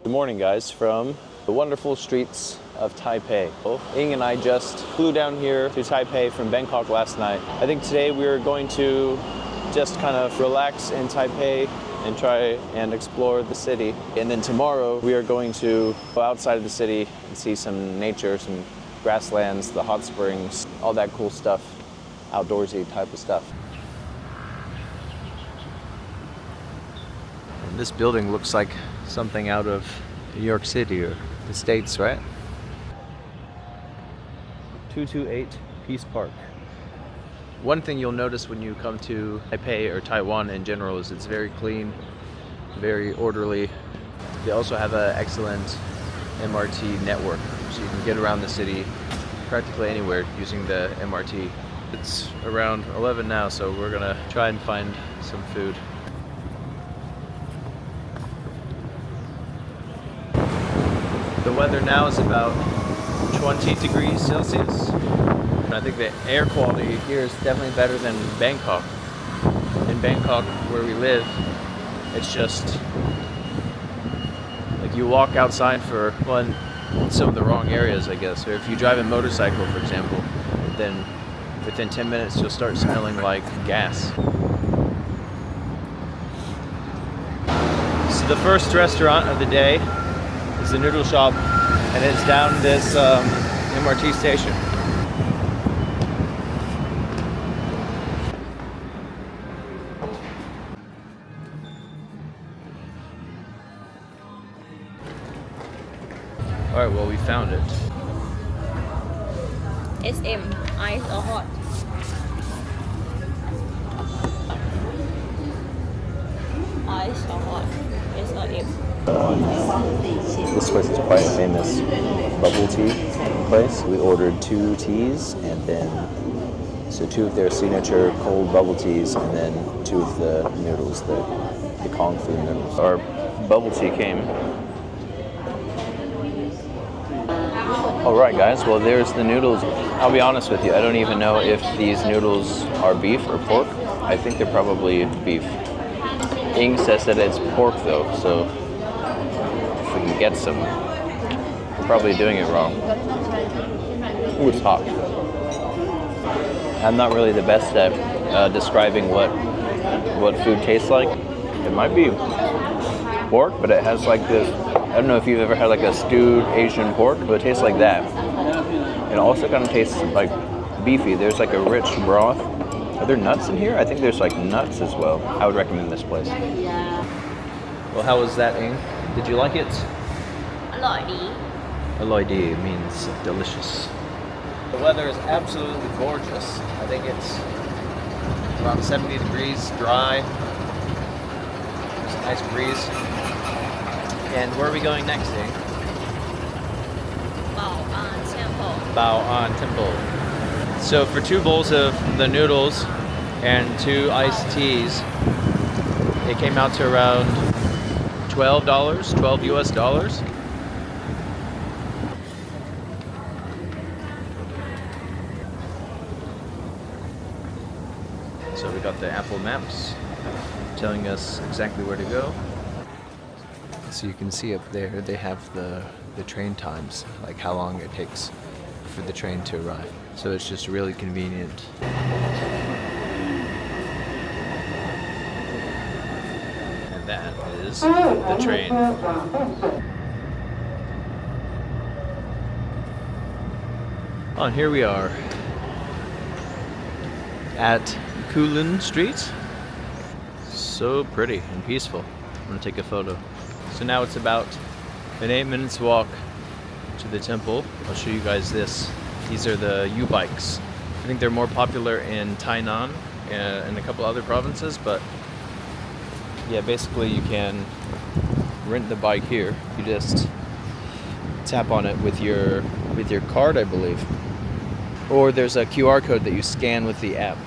Good morning, guys, from the wonderful streets of Taipei. Ying and I just flew down here to Taipei from Bangkok last night. I think today we're going to just kind of relax in Taipei and try and explore the city. And then tomorrow we are going to go outside of the city and see some nature, some grasslands, the hot springs, all that cool stuff, outdoorsy type of stuff. And this building looks like something out of New York City or the States, right? 228 Peace Park. One thing you'll notice when you come to Taipei or Taiwan in general is it's very clean, very orderly. They also have an excellent MRT network, so you can get around the city practically anywhere using the MRT. It's around 11 now, so we're gonna try and find some food. The weather now is about 20 degrees Celsius. And I think the air quality here is definitely better than Bangkok. In Bangkok, where we live, it's just like you walk outside for, well, in some of the wrong areas, I guess. Or if you drive a motorcycle, for example, then within 10 minutes you'll start smelling like gas. So the first restaurant of the day is the noodle shop, and it's down this MRT station. Alright, well, we found it. SM, ice or hot? Ice or hot? S or M? This place is quite a famous bubble tea place. We ordered 2 teas and then, so 2 of their signature cold bubble teas and then 2 of the noodles, the Kung Fu noodles. Our bubble tea came. Alright guys, well there's the noodles. I'll be honest with you, I don't even know if these noodles are beef or pork. I think they're probably beef. Ying says that it's pork though, so if we can get some, we're probably doing it wrong. Ooh, it's hot. I'm not really the best at describing what food tastes like. It might be pork, but it has like this, I don't know if you've ever had like a stewed Asian pork, but it tastes like that. It also kind of tastes like beefy. There's like a rich broth. Are there nuts in here? I think there's like nuts as well. I would recommend this place. Well, how was that, Ying? Did you like it? อร่อยดี Aloy di means delicious. The weather is absolutely gorgeous. I think it's around 70 degrees, dry. There's a nice breeze. And where are we going next, Ying? เป่าอาน Temple. Bao'an Temple. So for 2 bowls of the noodles and 2 iced teas, it came out to around $12, 12 US dollars. So we got the Apple Maps telling us exactly where to go. So you can see up there, they have the train times, like how long it takes for the train to arrive. So it's just really convenient. And that is the train. Oh, and here we are at Kulin Street. So pretty and peaceful. I'm gonna take a photo. So now it's about an 8 minutes walk to the temple. I'll show you guys this. These are the U-bikes. I think they're more popular in Tainan and a couple other provinces, but yeah, basically you can rent the bike here. You just tap on it with your card, I believe. Or there's a QR code that you scan with the app.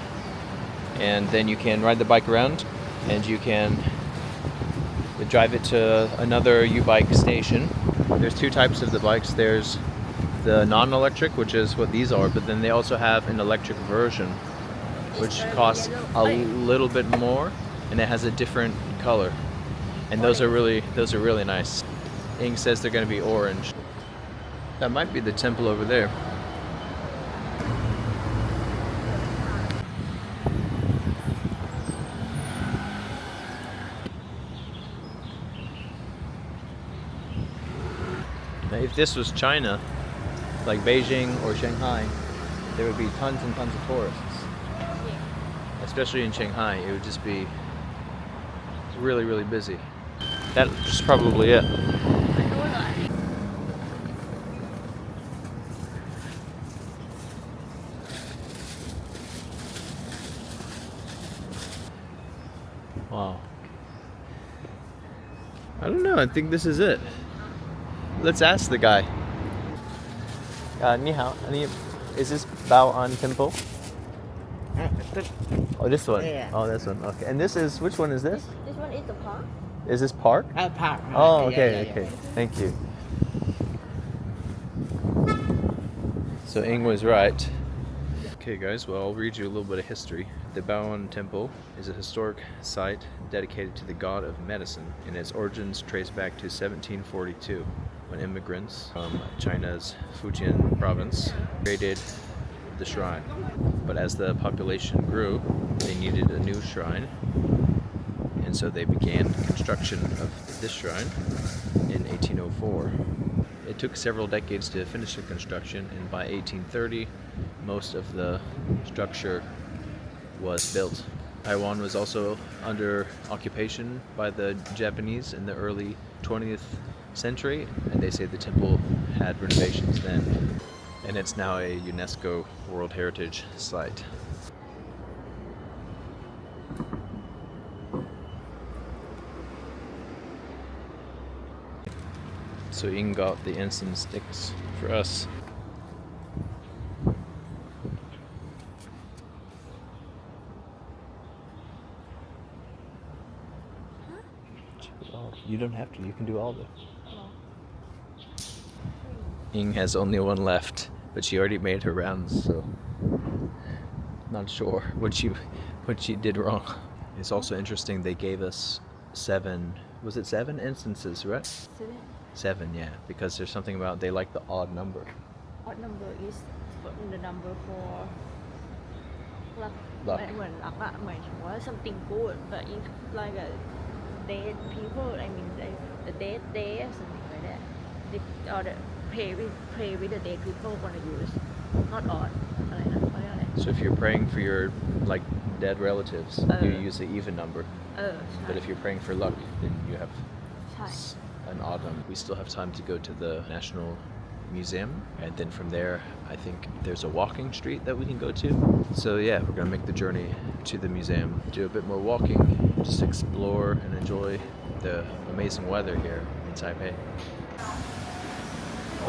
And then you can ride the bike around and you can drive it to another U-bike station. There's 2 types of the bikes. There's the non-electric, which is what these are, but then they also have an electric version. which costs a little bit more, and it has a different color. And those are really nice. Ing says they're going to be orange. That might be the temple over there. Now, if this was China, like Beijing or Shanghai, there would be tons and tons of tourists. Especially in Shanghai, it would just be really, really busy. That's probably it. Wow. I don't know, I think this is it. Let's ask the guy. 你好, is this ep.1 temple? Oh, this one. Yeah. Oh, this one. Okay. And this is, which one is this? This one is the park. Is this park? Park. Oh, okay, okay. Thank you. So Ing was right. Okay guys, well I'll read you a little bit of history. The Baoan Temple is a historic site dedicated to the god of medicine, and its origins trace back to 1742 when immigrants from China's Fujian province created the shrine. But as the population grew, they needed a new shrine, and so they began construction of this shrine in 1804. It took several decades to finish the construction, and by 1830 most of the structure was built. Taiwan was also under occupation by the Japanese in the early 20th century, and they say the temple had renovations then, and it's now a UNESCO World Heritage Site. So Ing got the incense sticks for us. You don't have to, you can do all of it. Ing has only one left, but she already made her rounds, so not sure what she did wrong. It's also interesting they gave us 7 instances, right? 7. 7, yeah, because there's something about they like the odd number. Odd number is the number for luck. Luck. เหมือนลักอะหมายถึงว่า something good, but if like a dead people, I mean the dead day or something like that, or the pray with the dead people gonna use, not odd. อะไรนะเขาเรียกอะไร So if you're praying for your like dead relatives, you use the even number. ใช่ But if you're praying for luck, then you have ใช่ an odd number. We still have time to go to the National Museum, and then from there I think there's a walking street that we can go to. So yeah, we're gonna make the journey to the museum, do a bit more walking, just explore and enjoy the amazing weather here in Taipei.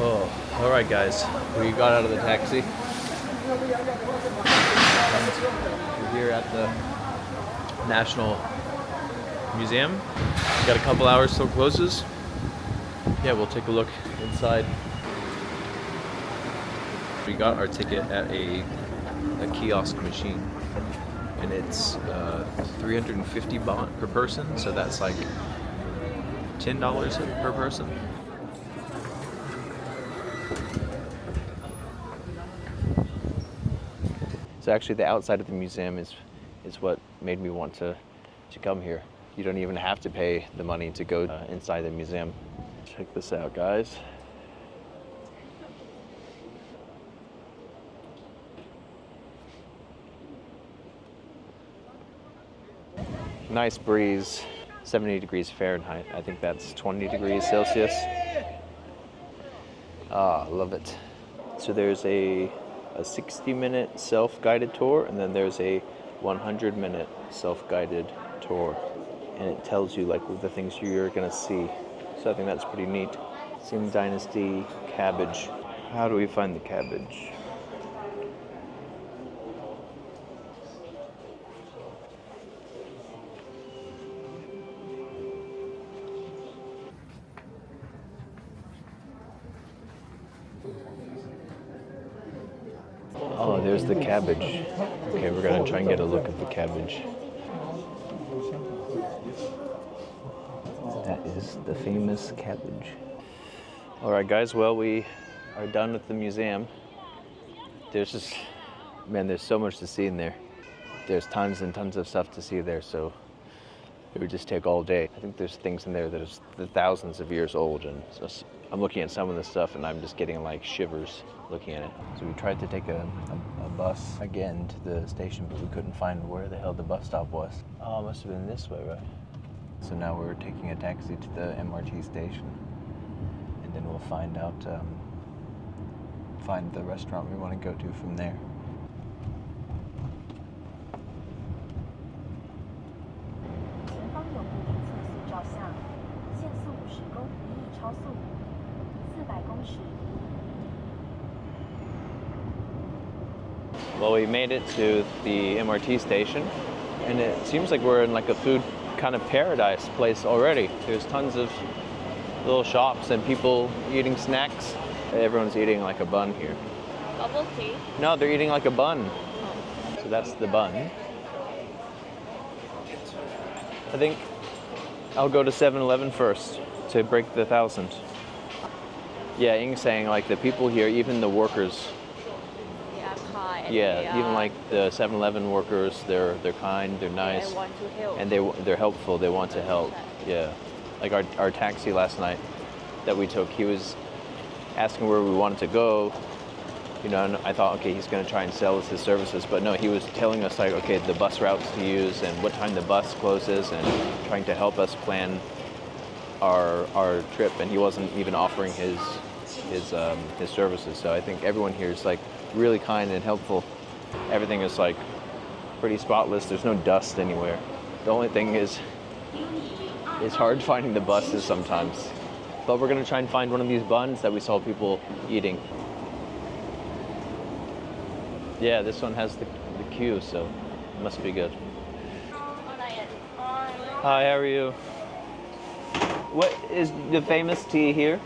Oh, all right guys, we got out of the taxi. We're here at the National Museum. Got a couple hours till it closes. Yeah, we'll take a look inside. We got our ticket at a kiosk machine, and it's 350 baht per person, so that's like $10 per person. So actually the outside of the museum is what made me want to come here. You don't even have to pay the money to go inside the museum. Check this out, guys. Nice breeze, 70 degrees Fahrenheit. I think that's 20 degrees Celsius. Ah, love it. So there's a 60-minute self-guided tour, and then there's a 100-minute self-guided tour. And it tells you like the things you're gonna see. So I think that's pretty neat. Sing Dynasty cabbage. How do we find the cabbage? there's the cabbage. Okay, we're gonna try and get a look at the cabbage. That is the famous cabbage. All right, guys, well, we are done with the museum. There's just, man, there's so much to see in there. There's tons and tons of stuff to see there, so it would just take all day. I think there's things in there that are thousands of years old, and so I'm looking at some of the stuff and I'm just getting like shivers looking at it. So we tried to take a bus again to the station, but we couldn't find where the hell the bus stop was. Oh, it must have been this way, right? So now we're taking a taxi to the MRT station, and then we'll find out, find the restaurant we want to go to from there. Well, we made it to the MRT station, and it seems like we're in like a food kind of paradise place already. There's tons of little shops and people eating snacks. Everyone's eating like a bun here. Bubble tea? No, they're eating like a bun. So that's the bun. I think I'll go to 7-Eleven first to break the 1,000. Yeah, Ing's saying like the people here, even the workers, yeah, even like the 7-Eleven workers, they're kind, they're nice, they want to help. And they're helpful. They want to help. Yeah, like our taxi last night that we took, he was asking where we wanted to go. You know, and I thought, okay, he's going to try and sell us his services, but no, he was telling us like, okay, the bus routes to use and what time the bus closes, and trying to help us plan our trip. And he wasn't even offering his services. So I think everyone here is like really kind and helpful. Everything is like pretty spotless. There's no dust anywhere. The only thing is, it's hard finding the buses sometimes. But we're gonna try and find one of these buns that we saw people eating. Yeah, this one has the queue, so it must be good. Hi, how are you? What is the famous tea here?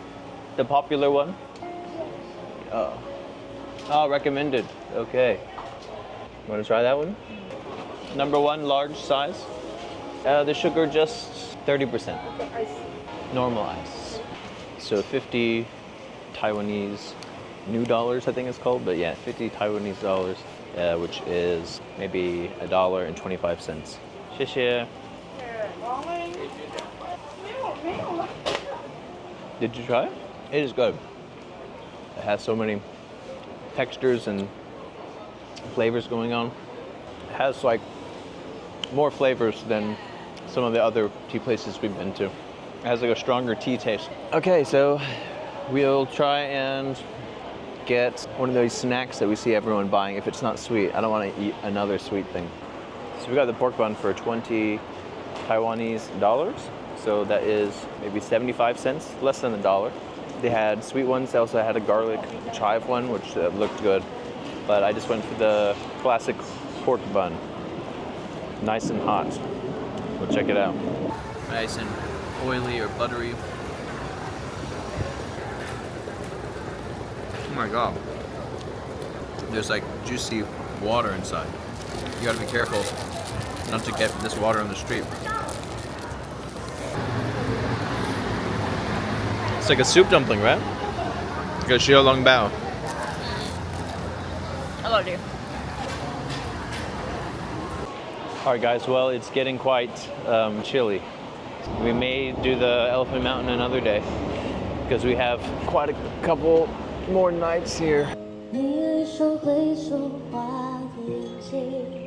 The popular one? Oh. Oh, recommended. Okay. Want to try that one? Number 1, large size. The sugar just 30%. Normal ice. So 50 Taiwanese new dollars, I think it's called, but yeah, 50 Taiwanese dollars, which is maybe $1.25. 谢谢. Did you try it? It is good. It has so many textures and flavors going on. It has like more flavors than some of the other tea places we've been to. It has like a stronger tea taste. Okay, so we'll try and get one of those snacks that we see everyone buying if it's not sweet. I don't want to eat another sweet thing. So we got the pork bun for 20 Taiwanese dollars. So that is maybe 75 cents, less than $1. They had sweet ones. They also had a garlic chive one, which looked good. But I just went for the classic pork bun. Nice and hot. We'll check it out. Nice and oily or buttery. Oh my god. There's like juicy water inside. You gotta be careful not to get this water on the street. It's like a soup dumpling, right? Like a xiao long bao. Hello, dear. Alright guys, well, it's getting quite chilly. We may do the Elephant Mountain another day because we have quite a couple more nights here. 你手挥手画眼睛